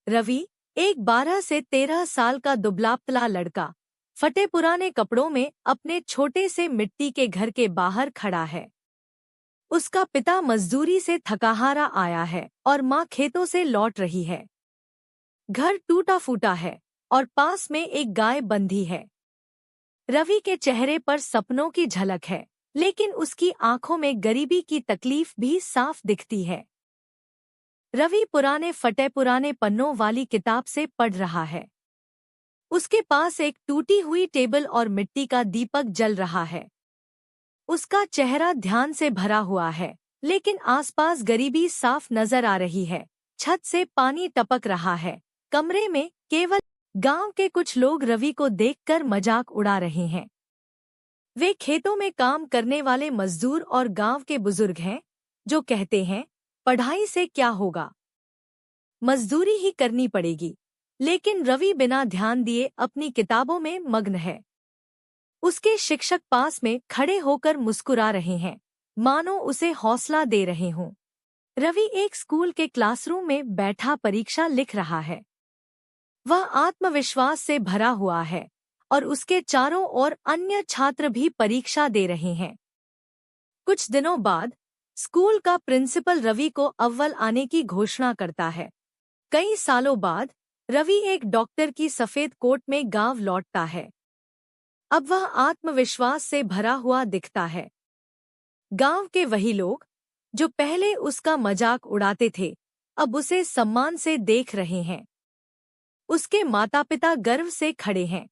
रवि, एक 12 से 13 साल का दुबला-पतला लड़का, फटे पुराने कपड़ों में अपने छोटे से मिट्टी के घर के बाहर खड़ा है। उसका पिता मजदूरी से थकाहारा आया है और माँ खेतों से लौट रही है। घर टूटा-फूटा है और पास में एक गाय बंधी है। रवि के चेहरे पर सपनों की झलक है, लेकिन उसकी आंखों में गरीबी की तकलीफ भी साफ दिखती है। रवि पुराने पन्नों वाली किताब से पढ़ रहा है। उसके पास एक टूटी हुई टेबल और मिट्टी का दीपक जल रहा है। उसका चेहरा ध्यान से भरा हुआ है, लेकिन आसपास गरीबी साफ नजर आ रही है। छत से पानी टपक रहा है। कमरे में केवल गांव के कुछ लोग रवि को देखकर मजाक उड़ा रहे हैं। वे खेतों में काम करने वाले मजदूर और गांव के बुजुर्ग हैं, जो कहते हैं, पढ़ाई से क्या होगा, मजदूरी ही करनी पड़ेगी। लेकिन रवि बिना ध्यान दिए अपनी किताबों में मग्न है। उसके शिक्षक पास में खड़े होकर मुस्कुरा रहे हैं, मानो उसे हौसला दे रहे हों। रवि एक स्कूल के क्लासरूम में बैठा परीक्षा लिख रहा है। वह आत्मविश्वास से भरा हुआ है और उसके चारों ओर अन्य छात्र भी परीक्षा दे रहे हैं। कुछ दिनों बाद स्कूल का प्रिंसिपल रवि को अव्वल आने की घोषणा करता है। कई सालों बाद रवि एक डॉक्टर की सफेद कोट में गांव लौटता है। अब वह आत्मविश्वास से भरा हुआ दिखता है। गांव के वही लोग, जो पहले उसका मजाक उड़ाते थे, अब उसे सम्मान से देख रहे हैं। उसके माता-पिता गर्व से खड़े हैं।